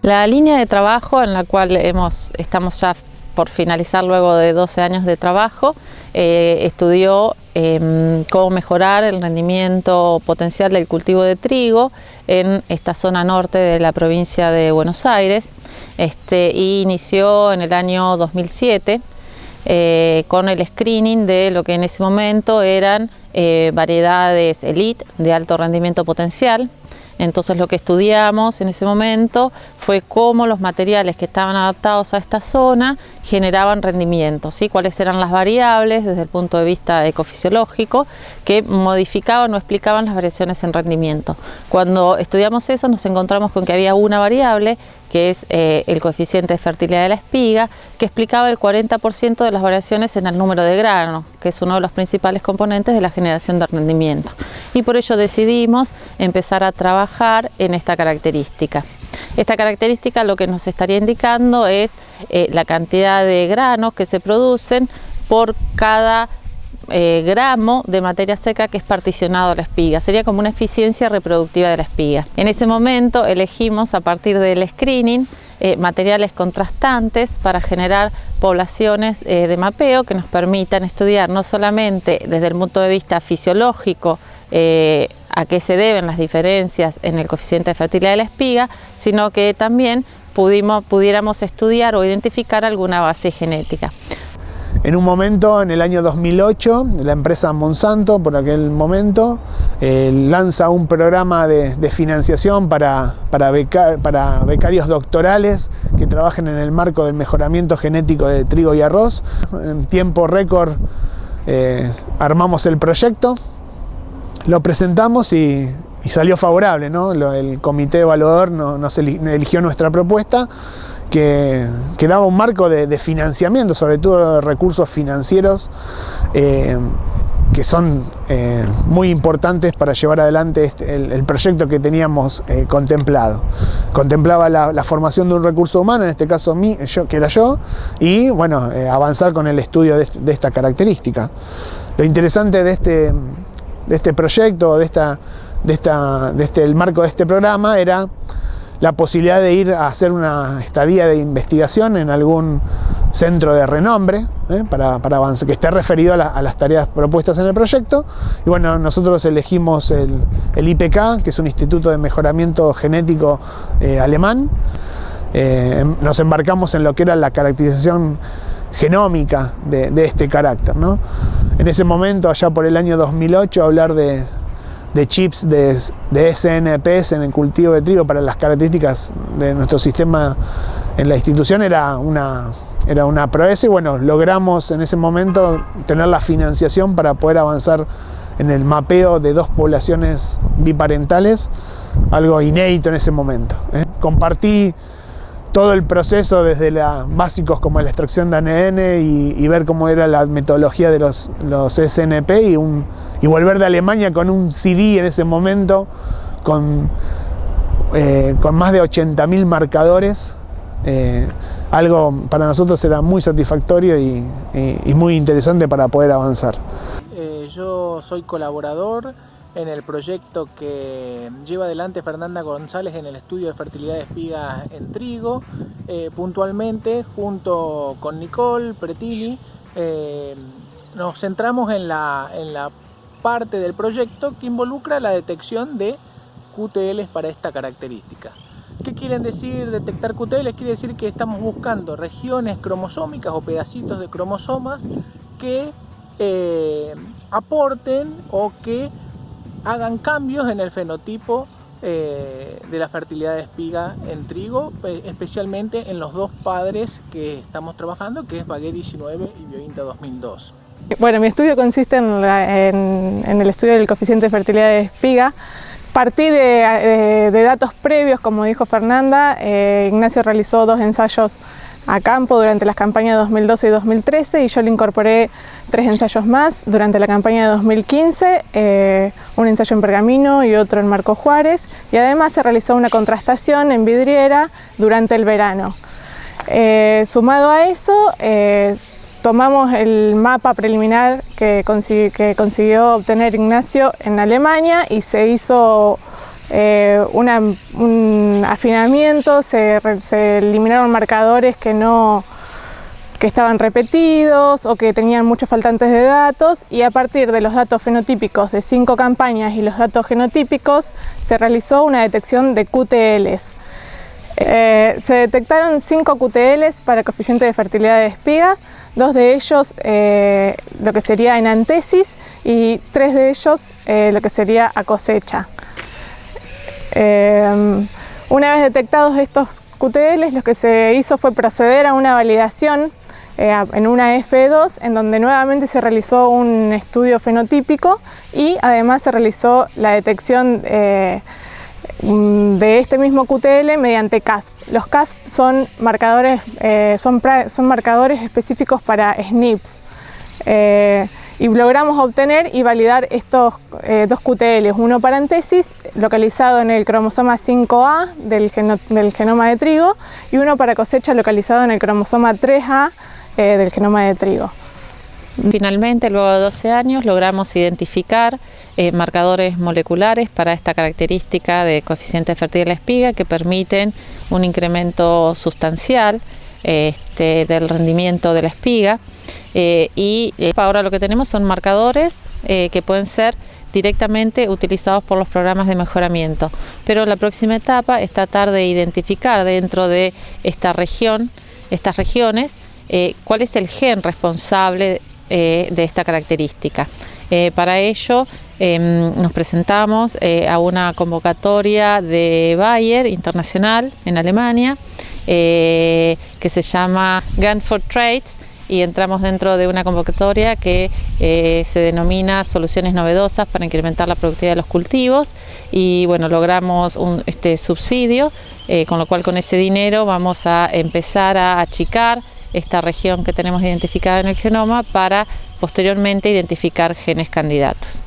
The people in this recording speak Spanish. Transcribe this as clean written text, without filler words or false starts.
La línea de trabajo en la cual estamos ya por finalizar luego de 12 años de trabajo, estudió cómo mejorar el rendimiento potencial del cultivo de trigo en esta zona norte de la provincia de Buenos Aires, y inició en el año 2007 con el screening de lo que en ese momento eran variedades elite de alto rendimiento potencial. Entonces lo que estudiamos en ese momento fue cómo los materiales que estaban adaptados a esta zona generaban rendimiento, ¿sí? Cuáles eran las variables desde el punto de vista ecofisiológico que modificaban o explicaban las variaciones en rendimiento. Cuando estudiamos eso nos encontramos con que había una variable que es el coeficiente de fertilidad de la espiga, que explicaba el 40% de las variaciones en el número de granos, que es uno de los principales componentes de la generación de rendimiento. Y por ello decidimos empezar a trabajar en esta característica. Esta característica lo que nos estaría indicando es la cantidad de granos que se producen por cada gramo de materia seca que es particionado a la espiga. Sería como una eficiencia reproductiva de la espiga. En ese momento elegimos a partir del screening materiales contrastantes para generar poblaciones de mapeo que nos permitan estudiar no solamente desde el punto de vista fisiológico a qué se deben las diferencias en el coeficiente de fertilidad de la espiga, sino que también pudiéramos estudiar o identificar alguna base genética. En un momento, en el año 2008, la empresa Monsanto, por aquel momento, lanza un programa de financiación para becarios doctorales que trabajen en el marco del mejoramiento genético de trigo y arroz. En tiempo récord armamos el proyecto, lo presentamos y salió favorable, ¿no? El comité evaluador nos eligió nuestra propuesta, que daba un marco de financiamiento, sobre todo de recursos financieros, que son muy importantes para llevar adelante el proyecto que teníamos contemplado. Contemplaba la formación de un recurso humano, en este caso que era yo, y bueno, avanzar con el estudio de esta característica. Lo interesante de este proyecto, el marco de este programa, era la posibilidad de ir a hacer una estadía de investigación en algún centro de renombre, para avanzar, que esté referido a las tareas propuestas en el proyecto. Y bueno, nosotros elegimos el IPK, que es un instituto de mejoramiento genético alemán. Nos embarcamos en lo que era la caracterización genómica de este carácter, ¿no? En ese momento, allá por el año 2008, hablar de chips de SNPs en el cultivo de trigo para las características de nuestro sistema en la institución era una proeza, y bueno, logramos en ese momento tener la financiación para poder avanzar en el mapeo de 2 poblaciones biparentales, algo inédito en ese momento. Compartí todo el proceso desde básicos como la extracción de ADN y ver cómo era la metodología de los SNP y volver de Alemania con un CD en ese momento con más de 80.000 marcadores. Algo para nosotros era muy satisfactorio y muy interesante para poder avanzar. Yo soy colaborador en el proyecto que lleva adelante Fernanda González en el estudio de fertilidad de espigas en trigo. Puntualmente, junto con Nicole Pretini, nos centramos en la parte del proyecto que involucra la detección de QTLs para esta característica. ¿Qué quieren decir detectar QTLs? Quiere decir que estamos buscando regiones cromosómicas o pedacitos de cromosomas que aporten o que hagan cambios en el fenotipo de la fertilidad de espiga en trigo, especialmente en los 2 padres que estamos trabajando, que es Bagué 19 y Biointa 2002. Bueno, mi estudio consiste en el estudio del coeficiente de fertilidad de espiga. Partí de datos previos, como dijo Fernanda. Ignacio realizó 2 ensayos a campo durante las campañas de 2012 y 2013 y yo le incorporé 3 ensayos más durante la campaña de 2015, un ensayo en Pergamino y otro en Marco Juárez, y además se realizó una contrastación en vidriera durante el verano. Sumado a eso, tomamos el mapa preliminar que consiguió obtener Ignacio en Alemania y se hizo un afinamiento, se eliminaron marcadores que estaban repetidos o que tenían muchos faltantes de datos, y a partir de los datos fenotípicos de 5 campañas y los datos genotípicos se realizó una detección de QTLs. Se detectaron 5 QTLs para coeficiente de fertilidad de espiga, 2 de ellos lo que sería en antesis y 3 de ellos lo que sería a cosecha. Una vez detectados estos QTLs, lo que se hizo fue proceder a una validación en una F2, en donde nuevamente se realizó un estudio fenotípico y además se realizó la detección de este mismo QTL mediante CASP. Los CASP son marcadores, son marcadores específicos para SNPs. Y logramos obtener y validar estos 2 QTLs, uno para antesis, localizado en el cromosoma 5A del genoma de trigo, y uno para cosecha, localizado en el cromosoma 3A del genoma de trigo. Finalmente, luego de 12 años, logramos identificar marcadores moleculares para esta característica de coeficiente de fertilidad de la espiga que permiten un incremento sustancial del rendimiento de la espiga. Y ahora lo que tenemos son marcadores que pueden ser directamente utilizados por los programas de mejoramiento, pero la próxima etapa es tratar de identificar dentro de estas regiones cuál es el gen responsable de esta característica. Para ello nos presentamos a una convocatoria de Bayer internacional en Alemania que se llama Grant for Traits, y entramos dentro de una convocatoria que se denomina Soluciones Novedosas para incrementar la productividad de los cultivos, y bueno, logramos este subsidio, con lo cual con ese dinero vamos a empezar a achicar esta región que tenemos identificada en el genoma para posteriormente identificar genes candidatos.